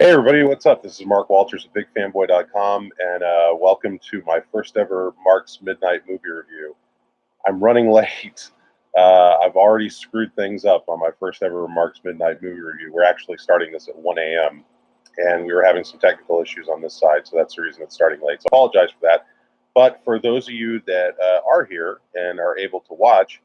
Hey everybody, what's up? This is Mark Walters of BigFanboy.com, and welcome to my first ever Mark's Midnight Movie Review. I'm running late. I've already screwed things up on my first ever Mark's Midnight Movie Review. We're actually starting this at 1 a.m., and we were having some technical issues on this side, so that's the reason it's starting late. So I apologize for that. But for those of you that are here and are able to watch,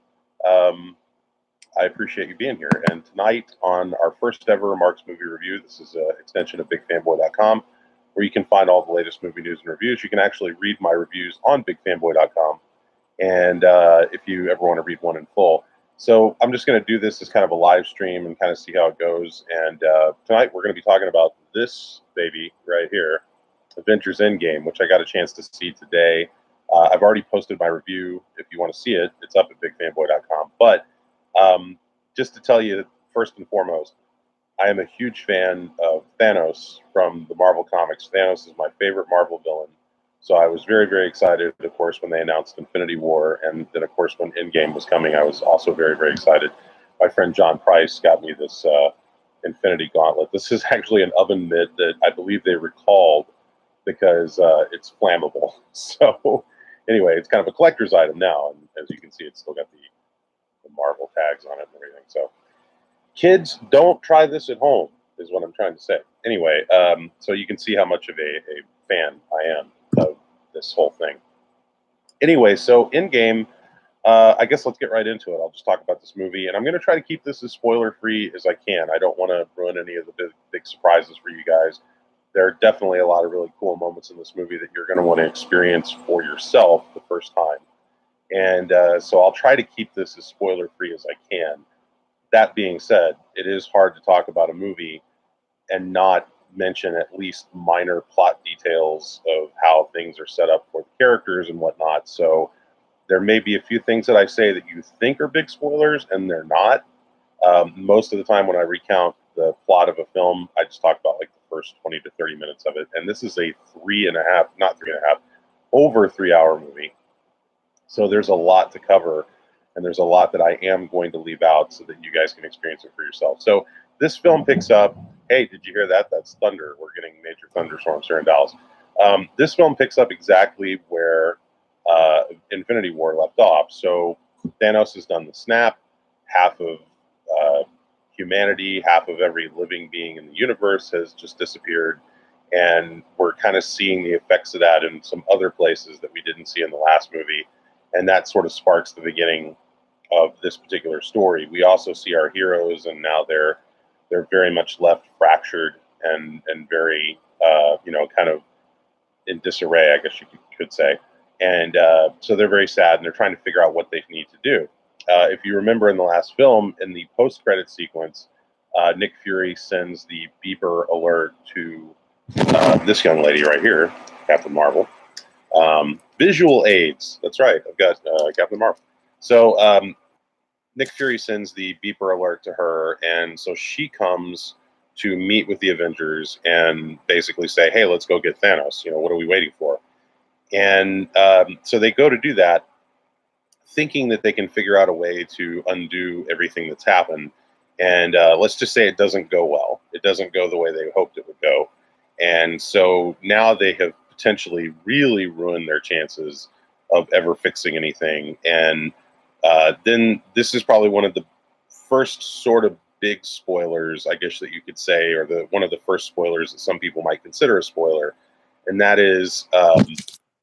I appreciate you being here. And tonight, on our first ever Mark's Movie Review, this is an extension of BigFanboy.com, where you can find all the latest movie news and reviews. You can actually read my reviews on BigFanboy.com, and if you ever want to read one in full. So I'm just going to do this as kind of a live stream and kind of see how it goes. And tonight, we're going to be talking about this baby right here, Avengers Endgame, which I got a chance to see today. I've already posted my review. If you want to see it, it's up at BigFanboy.com. But just to tell you, first and foremost, I am a huge fan of Thanos from the Marvel Comics. Thanos is my favorite Marvel villain. So I was very, very excited, of course, when they announced Infinity War. And then, of course, when Endgame was coming, I was also very, very excited. My friend John Price got me this Infinity Gauntlet. This is actually an oven mitt that I believe they recalled because it's flammable. So anyway, it's kind of a collector's item now. And as you can see, it's still got the Marvel tags on it and everything. So kids, don't try this at home is what I'm trying to say. Anyway, so you can see how much of a fan I am of this whole thing. Anyway, so Endgame, I guess let's get right into it. I'll just talk about this movie, and I'm going to try to keep this as spoiler-free as I can. I don't want to ruin any of the big surprises for you guys. There are definitely a lot of really cool moments in this movie that you're going to want to experience for yourself the first time. And so I'll try to keep this as spoiler-free as I can. That being said, it is hard to talk about a movie and not mention at least minor plot details of how things are set up for the characters and whatnot. So there may be a few things that I say that you think are big spoilers, and they're not. Most of the time when I recount the plot of a film, I just talk about like the first 20 to 30 minutes of it. And this is a over 3-hour movie. So there's a lot to cover, and there's a lot that I am going to leave out so that you guys can experience it for yourself. So this film picks up, hey, did you hear that? That's thunder. We're getting major thunderstorms here in Dallas. This film picks up exactly where Infinity War left off. So Thanos has done the snap. Half of humanity, half of every living being in the universe has just disappeared. And we're kind of seeing the effects of that in some other places that we didn't see in the last movie. And that sort of sparks the beginning of this particular story. We also see our heroes, and now they're very much left fractured and very kind of in disarray, I guess you could say. And so they're very sad, and they're trying to figure out what they need to do. If you remember in the last film, in the post-credit sequence, Nick Fury sends the beeper alert to this young lady right here, Captain Marvel. Visual aids. That's right. I've got Captain Marvel. So Nick Fury sends the beeper alert to her, and so she comes to meet with the Avengers and basically say, "Hey, let's go get Thanos. What are we waiting for?" And so they go to do that, thinking that they can figure out a way to undo everything that's happened. And let's just say it doesn't go well. It doesn't go the way they hoped it would go. And so now they have potentially really ruined their chances of ever fixing anything. And then this is probably one of the first sort of big spoilers, I guess that you could say, or one of the first spoilers that some people might consider a spoiler. And that is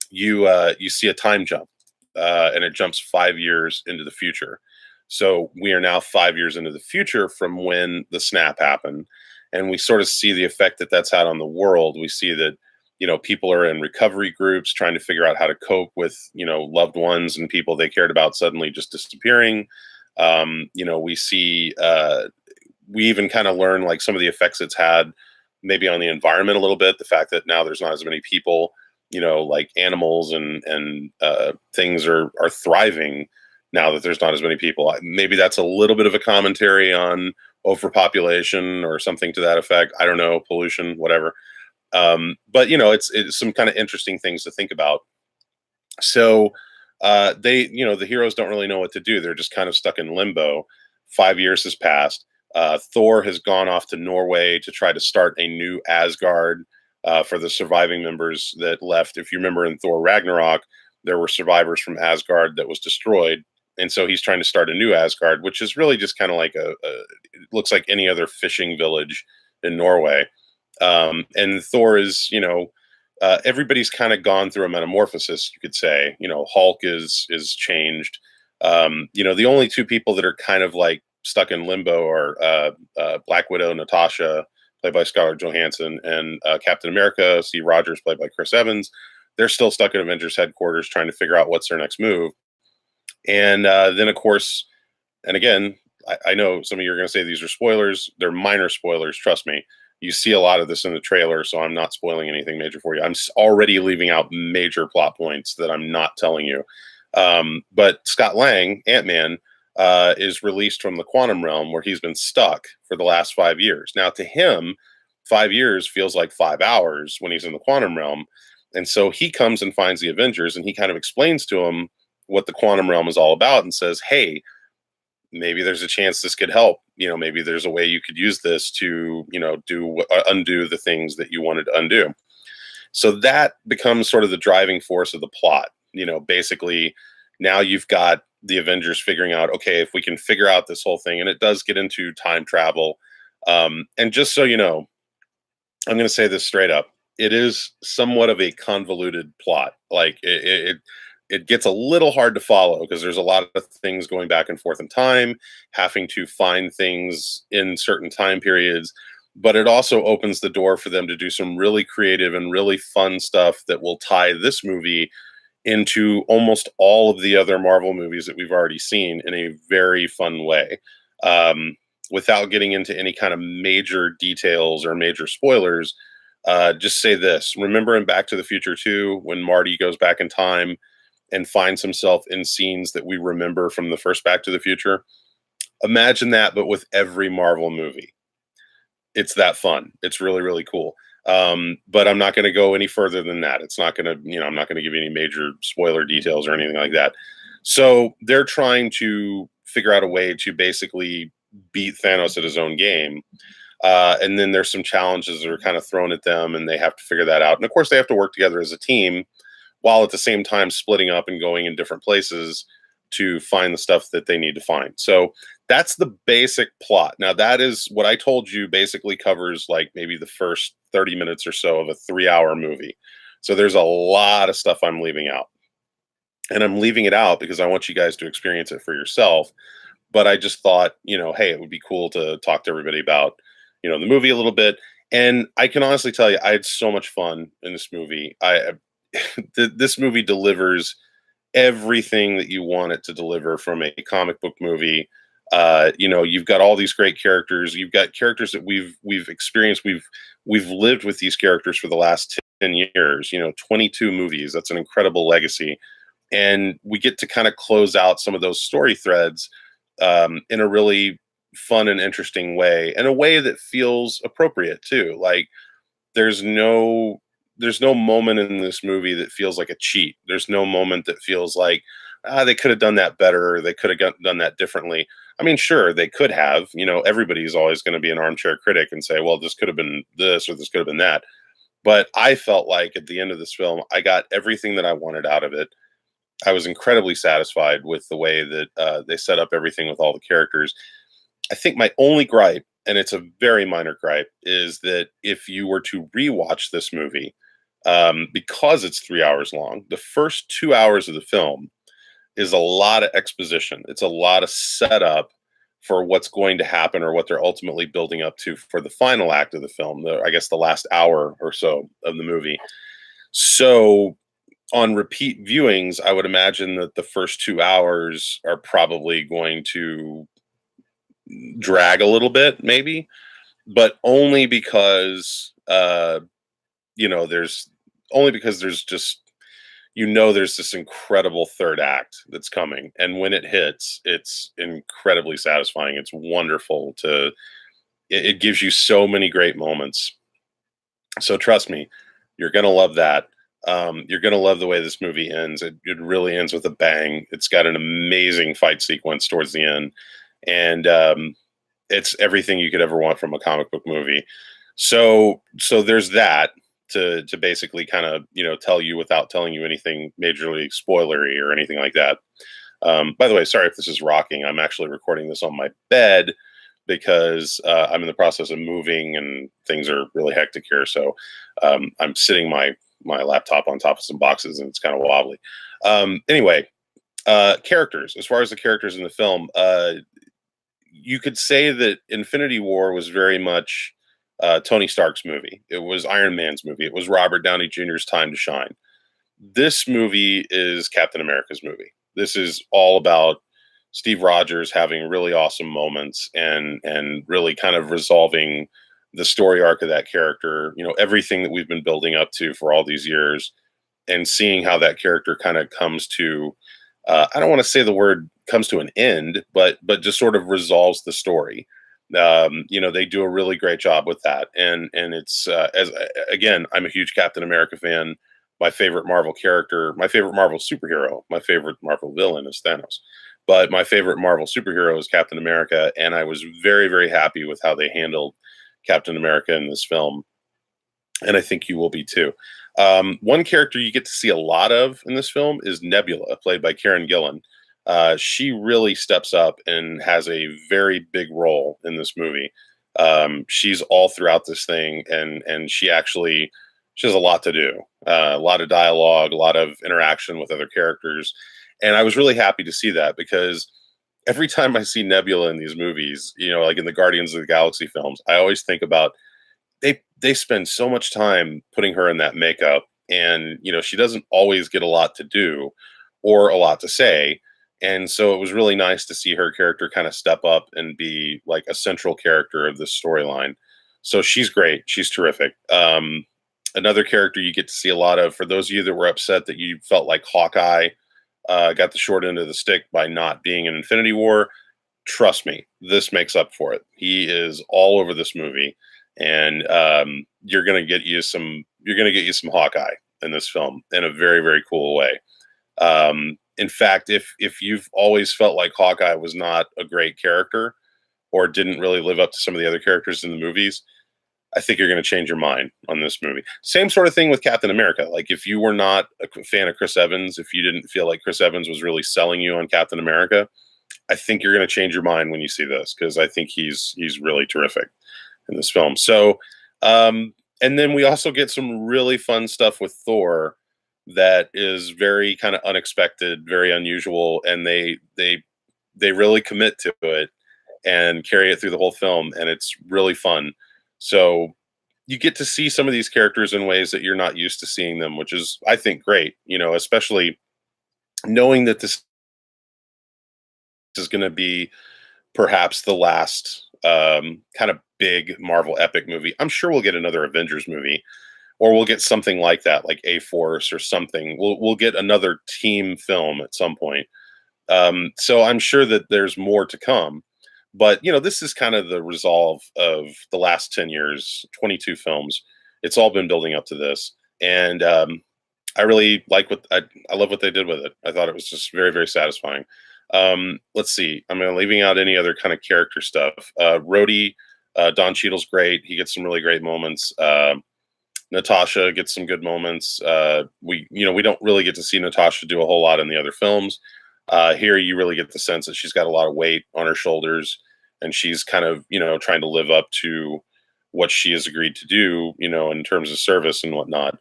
you see a time jump, and it jumps 5 years into the future. So we are now 5 years into the future from when the snap happened. And we sort of see the effect that that's had on the world. We see that, people are in recovery groups trying to figure out how to cope with, loved ones and people they cared about suddenly just disappearing. We see, we even kind of learn like some of the effects it's had maybe on the environment a little bit. The fact that now there's not as many people, like animals and things are thriving now that there's not as many people. Maybe that's a little bit of a commentary on overpopulation or something to that effect. I don't know, pollution, whatever. But it's some kind of interesting things to think about. So the heroes don't really know what to do. They're just kind of stuck in limbo. 5 years has passed. Thor has gone off to Norway to try to start a new Asgard for the surviving members that left. If you remember in Thor Ragnarok, there were survivors from Asgard that was destroyed. And so he's trying to start a new Asgard, which is really just kind of like it looks like any other fishing village in Norway. And Thor is, everybody's kind of gone through a metamorphosis, you could say. Hulk is changed. The only two people that are kind of like stuck in limbo are Black Widow, Natasha, played by Scarlett Johansson, and Captain America, Steve Rogers, played by Chris Evans. They're still stuck at Avengers headquarters trying to figure out what's their next move. And then, of course, and again, I know some of you are going to say these are spoilers. They're minor spoilers, trust me. You see a lot of this in the trailer, so I'm not spoiling anything major for you. I'm already leaving out major plot points that I'm not telling you. But Scott Lang, Ant-Man, is released from the quantum realm where he's been stuck for the last 5 years. Now, to him, 5 years feels like 5 hours when he's in the quantum realm. And so he comes and finds the Avengers, and he kind of explains to them what the quantum realm is all about and says, hey, maybe there's a chance this could help. Maybe there's a way you could use this to, undo the things that you wanted to undo. So that becomes sort of the driving force of the plot. Basically, now you've got the Avengers figuring out, okay, if we can figure out this whole thing, and it does get into time travel. And just so you know, I'm going to say this straight up. It is somewhat of a convoluted plot. Like it gets a little hard to follow because there's a lot of things going back and forth in time, having to find things in certain time periods. But it also opens the door for them to do some really creative and really fun stuff that will tie this movie into almost all of the other Marvel movies that we've already seen in a very fun way. Without getting into any kind of major details or major spoilers, just say this. Remember in Back to the Future 2, when Marty goes back in time and finds himself in scenes that we remember from the first Back to the Future? Imagine that, but with every Marvel movie. It's that fun. It's really, really cool. But I'm not going to go any further than that. It's not going to, I'm not going to give you any major spoiler details or anything like that. So they're trying to figure out a way to basically beat Thanos at his own game. And then there's some challenges that are kind of thrown at them, and they have to figure that out. And of course, they have to work together as a team while at the same time splitting up and going in different places to find the stuff that they need to find. So that's the basic plot. Now, that is what I told you basically covers like maybe the first 30 minutes or so of a 3-hour movie. So there's a lot of stuff I'm leaving out. And I'm leaving it out because I want you guys to experience it for yourself. But I just thought, hey, it would be cool to talk to everybody about, the movie a little bit. And I can honestly tell you, I had so much fun in this movie. This movie delivers everything that you want it to deliver from a comic book movie. You've got all these great characters. You've got characters that we've experienced. We've lived with these characters for the last 10 years. 22 movies. That's an incredible legacy. And we get to kind of close out some of those story threads in a really fun and interesting way, and a way that feels appropriate too. Like there's no moment in this movie that feels like a cheat. There's no moment that feels like they could have done that better, or they could have done that differently. I mean, sure, they could have. Everybody's always going to be an armchair critic and say, well, this could have been this or this could have been that. But I felt like at the end of this film, I got everything that I wanted out of it. I was incredibly satisfied with the way that they set up everything with all the characters. I think my only gripe, and it's a very minor gripe, is that if you were to rewatch this movie, because it's 3 hours long, the first 2 hours of the film is a lot of exposition. It's a lot of setup for what's going to happen or what they're ultimately building up to for the final act of the film, I guess the last hour or so of the movie. So on repeat viewings, I would imagine that the first 2 hours are probably going to drag a little bit, maybe, but only because there's just there's this incredible third act that's coming, and when it hits, it's incredibly satisfying. It's wonderful it gives you so many great moments. So trust me, you're gonna love that. You're gonna love the way this movie ends. It really ends with a bang. It's got an amazing fight sequence towards the end. And It's everything you could ever want from a comic book movie. So there's that to basically kind of tell you without telling you anything majorly spoilery or anything like that. By the way, sorry if this is rocking. I'm actually recording this on my bed because I'm in the process of moving and things are really hectic here. So I'm sitting my laptop on top of some boxes and it's kind of wobbly. Anyway, characters. As far as the characters in the film, you could say that Infinity War was very much Tony Stark's movie. It was Iron Man's movie. It was Robert Downey Jr.'s time to shine. This movie is Captain America's movie. This is all about Steve Rogers having really awesome moments and really kind of resolving the story arc of that character. Everything that we've been building up to for all these years, and seeing how that character kind of comes to I don't want to say the word comes to an end, but just sort of resolves the story. They do a really great job with that, and it's as again, I'm a huge Captain America fan. My favorite Marvel character, my favorite Marvel superhero, my favorite Marvel villain is Thanos, but my favorite Marvel superhero is Captain America, and I was very very happy with how they handled Captain America in this film, and I think you will be too. One character you get to see a lot of in this film is Nebula, played by Karen Gillan. She really steps up and has a very big role in this movie. She's all throughout this thing, and she has a lot to do, a lot of dialogue, a lot of interaction with other characters, and I was really happy to see that because every time I see Nebula in these movies, like in the Guardians of the Galaxy films, I always think about they spend so much time putting her in that makeup, and she doesn't always get a lot to do or a lot to say, and so it was really nice to see her character kind of step up and be like a central character of this storyline. So she's great, she's terrific. Another character you get to see a lot of, for those of you that were upset that you felt like Hawkeye got the short end of the stick by not being in Infinity War, trust me, this makes up for it. He is all over this movie, and you're gonna get you some Hawkeye in this film in a very very cool way. In fact, if you've always felt like Hawkeye was not a great character or didn't really live up to some of the other characters in the movies, I think you're going to change your mind on this movie. Same sort of thing with Captain America. Like if you were not a fan of Chris Evans, if you didn't feel like Chris Evans was really selling you on Captain America, I think you're going to change your mind when you see this because I think he's really terrific in this film. So, and then we also get some really fun stuff with Thor that is very kind of unexpected, very unusual, and they really commit to it and carry it through the whole film, and it's really fun. So you get to see some of these characters in ways that you're not used to seeing them, which is I think great. Especially knowing that this is going to be perhaps the last kind of big Marvel epic movie. I'm sure we'll get another Avengers movie, or we'll get something like that, like A Force or something. We'll get another team film at some point. So I'm sure that there's more to come. But this is kind of the resolve of the last 10 years, 22 films. It's all been building up to this, and I really like I love what they did with it. I thought it was just very very satisfying. Let's see. I'm leaving out any other kind of character stuff. Rhodey, Don Cheadle's great. He gets some really great moments. Natasha gets some good moments. We don't really get to see Natasha do a whole lot in the other films. Here, you really get the sense that she's got a lot of weight on her shoulders, and she's kind of trying to live up to what she has agreed to do, in terms of service and whatnot.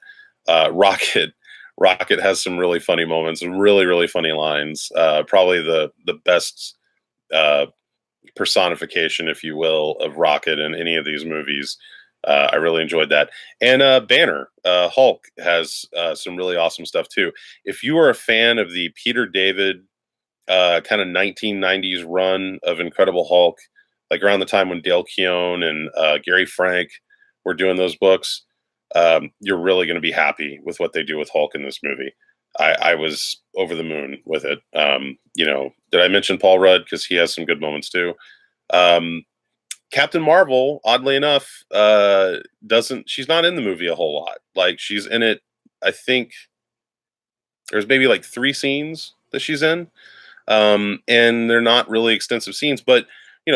Rocket has some really funny moments and really really funny lines. Probably the best personification, if you will, of Rocket in any of these movies. I really enjoyed that. And Banner, Hulk, has some really awesome stuff too. If you are a fan of the Peter David kind of 1990s run of Incredible Hulk, like around the time when Dale Keown and Gary Frank were doing those books, you're really going to be happy with what they do with Hulk in this movie. I was over the moon with it. Did I mention Paul Rudd? Because he has some good moments too. Captain Marvel, oddly enough, she's not in the movie a whole lot. Like she's in it, I think there's maybe like 3 scenes that she's in. And they're not really extensive scenes, but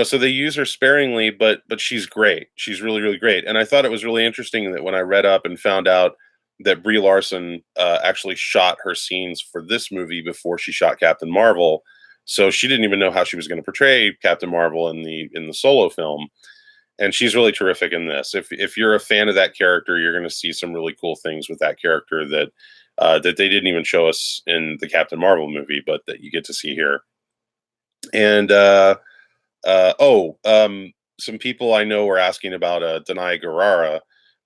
so they use her sparingly, but she's great. She's really, really great. And I thought it was really interesting that when I read up and found out that Brie Larson actually shot her scenes for this movie before she shot Captain Marvel, so she didn't even know how she was going to portray Captain Marvel in the solo film. And she's really terrific in this. If you're a fan of that character, you're going to see some really cool things with that character that they didn't even show us in the Captain Marvel movie, but that you get to see here. And some people I know were asking about Danai Gurira,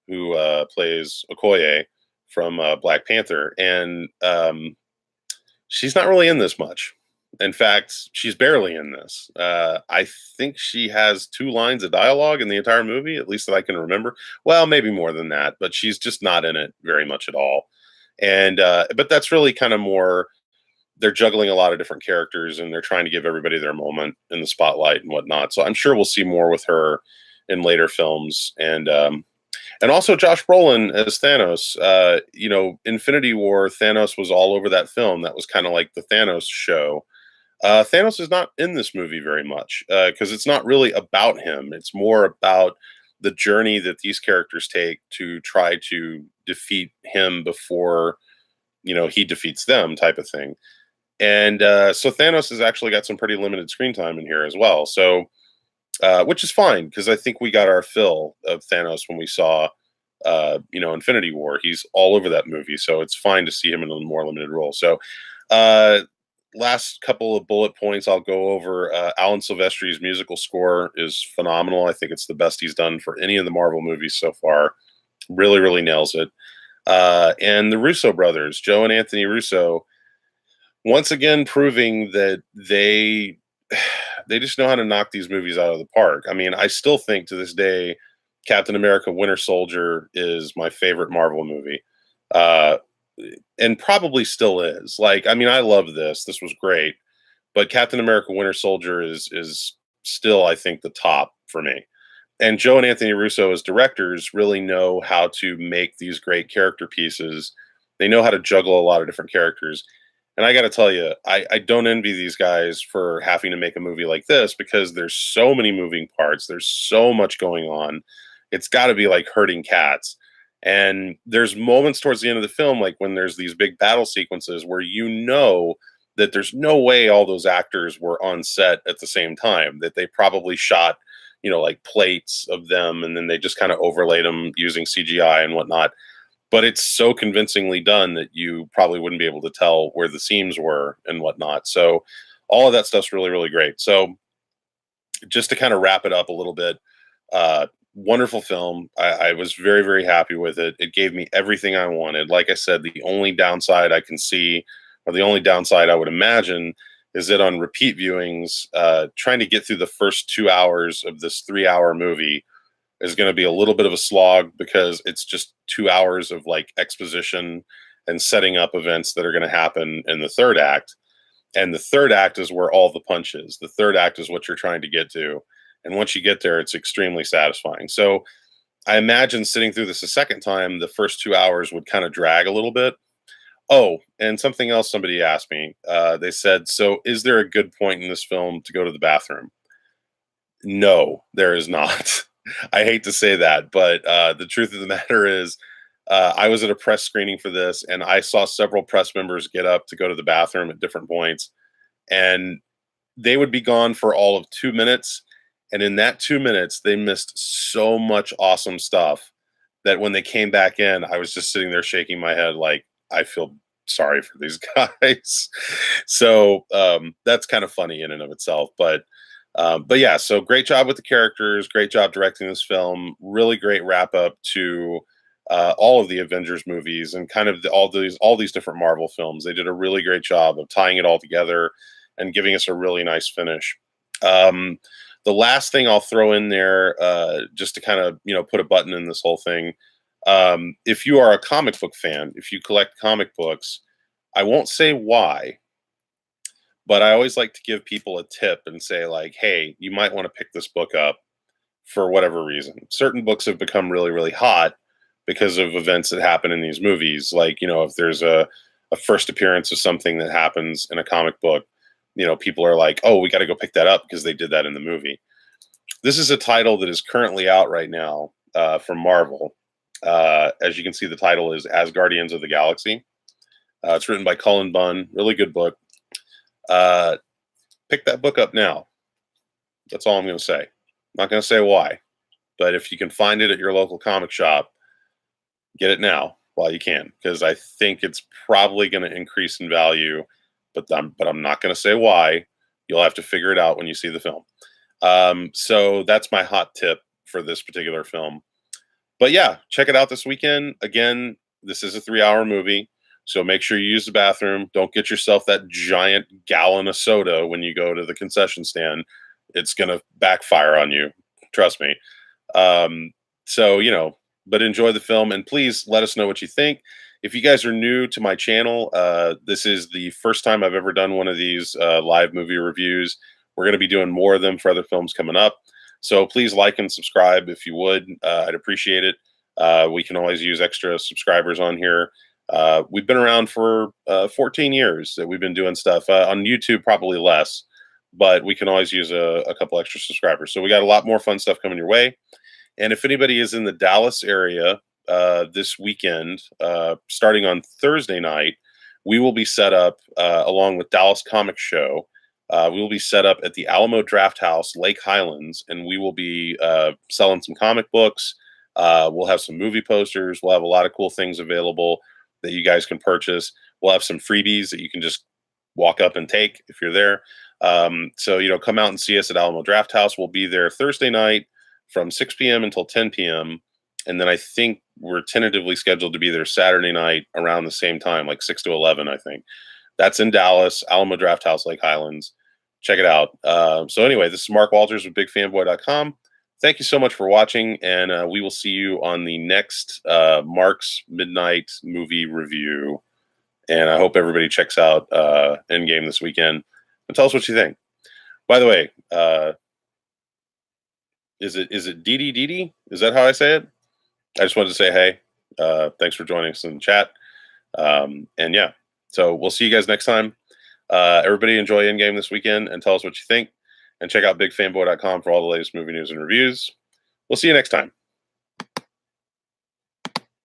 who plays Okoye from Black Panther, and she's not really in this much. In fact, she's barely in this. I think she has 2 lines of dialogue in the entire movie, at least that I can remember. Well, maybe more than that, but she's just not in it very much at all. And but that's really kind of more, they're juggling a lot of different characters and they're trying to give everybody their moment in the spotlight and whatnot. So I'm sure we'll see more with her in later films. And also Josh Brolin as Thanos. Infinity War, Thanos was all over that film. That was kind of like the Thanos show. Thanos is not in this movie very much because it's not really about him. It's more about the journey that these characters take to try to defeat him before he defeats them, type of thing. And so Thanos has actually got some pretty limited screen time in here as well. So, which is fine because I think we got our fill of Thanos when we saw, Infinity War. He's all over that movie, so it's fine to see him in a more limited role. So, last couple of bullet points I'll go over. Alan Silvestri's musical score is phenomenal. I think it's the best he's done for any of the Marvel movies so far. Really, really nails it. And the Russo brothers, Joe and Anthony Russo, once again proving that they just know how to knock these movies out of the park. I mean, I still think to this day Captain America Winter Soldier is my favorite Marvel movie. And probably still is. Like, I mean, I love this. This was great. But Captain America Winter Soldier is still, I think, the top for me. And Joe and Anthony Russo as directors really know how to make these great character pieces. They know how to juggle a lot of different characters. And I got to tell you, I don't envy these guys for having to make a movie like this because there's so many moving parts. There's so much going on. It's got to be like herding cats. And there's moments towards the end of the film, like when there's these big battle sequences where that there's no way all those actors were on set at the same time, that they probably shot, like plates of them and then they just kind of overlaid them using CGI and whatnot. But it's so convincingly done that you probably wouldn't be able to tell where the seams were and whatnot. So all of that stuff's really, really great. So just to kind of wrap it up a little bit, wonderful film. I was very, very happy with it. It gave me everything I wanted. Like I said, the only downside I can see, or the only downside I would imagine, is that on repeat viewings, trying to get through the first 2 hours of this 3-hour movie is going to be a little bit of a slog because it's just 2 hours of like exposition and setting up events that are going to happen in the third act. And the third act is where all the punch is. The third act is what you're trying to get to. And once you get there, it's extremely satisfying. So I imagine sitting through this a second time, the first 2 hours would kind of drag a little bit. Oh, and something else somebody asked me. They said, so is there a good point in this film to go to the bathroom? No, there is not. I hate to say that, but the truth of the matter is I was at a press screening for this, and I saw several press members get up to go to the bathroom at different points, and they would be gone for all of 2 minutes. And in that 2 minutes, they missed so much awesome stuff that when they came back in, I was just sitting there shaking my head like, I feel sorry for these guys. So that's kind of funny in and of itself. But yeah, so great job with the characters, great job directing this film, really great wrap up to all of the Avengers movies and kind of all these different Marvel films. They did a really great job of tying it all together and giving us a really nice finish. The last thing I'll throw in there, just to kind of put a button in this whole thing, if you are a comic book fan, if you collect comic books, I won't say why, but I always like to give people a tip and say like, hey, you might want to pick this book up for whatever reason. Certain books have become really, really hot because of events that happen in these movies. Like, if there's a first appearance of something that happens in a comic book, people are like, oh, we got to go pick that up because they did that in the movie. This is a title that is currently out right now from Marvel. As you can see, the title is As Guardians of the Galaxy. It's written by Cullen Bunn. Really good book. Pick that book up now. That's all I'm going to say. I'm not going to say why, but if you can find it at your local comic shop, get it now while you can, because I think it's probably going to increase in value, but I'm not going to say why. You'll have to figure it out when you see the film. So that's my hot tip for this particular film. But yeah, check it out this weekend. Again, this is a 3-hour movie, so make sure you use the bathroom. Don't get yourself that giant gallon of soda when you go to the concession stand. It's going to backfire on you. Trust me. So, you know, but enjoy the film, and please let us know what you think. If you guys are new to my channel, this is the first time I've ever done one of these live movie reviews. We're going to be doing more of them for other films coming up. So please like and subscribe if you would. I'd appreciate it. We can always use extra subscribers on here. We've been around for 14 years that we've been doing stuff. On YouTube, probably less, but we can always use a couple extra subscribers. So we got a lot more fun stuff coming your way. And if anybody is in the Dallas area this weekend, starting on Thursday night, we will be set up along with Dallas Comic Show. We will be set up at the Alamo Draft House, Lake Highlands, and we will be selling some comic books. We'll have some movie posters. We'll have a lot of cool things available that you guys can purchase. We'll have some freebies that you can just walk up and take if you're there. So, you know, come out and see us at Alamo Draft House. We'll be there Thursday night from 6 p.m. until 10 p.m. And then I think we're tentatively scheduled to be there Saturday night around the same time, like 6 to 11, I think. That's in Dallas, Alamo Draft House, Lake Highlands. Check it out. So anyway, this is Mark Walters with BigFanboy.com. Thank you so much for watching, and we will see you on the next Mark's Midnight movie review. And I hope everybody checks out Endgame this weekend and tell us what you think. By the way, is it Dee Dee? Is that how I say it? I just wanted to say hey. Thanks for joining us in the chat. And yeah, so we'll see you guys next time. Everybody enjoy Endgame this weekend and tell us what you think. And check out BigFanboy.com for all the latest movie news and reviews. We'll see you next time.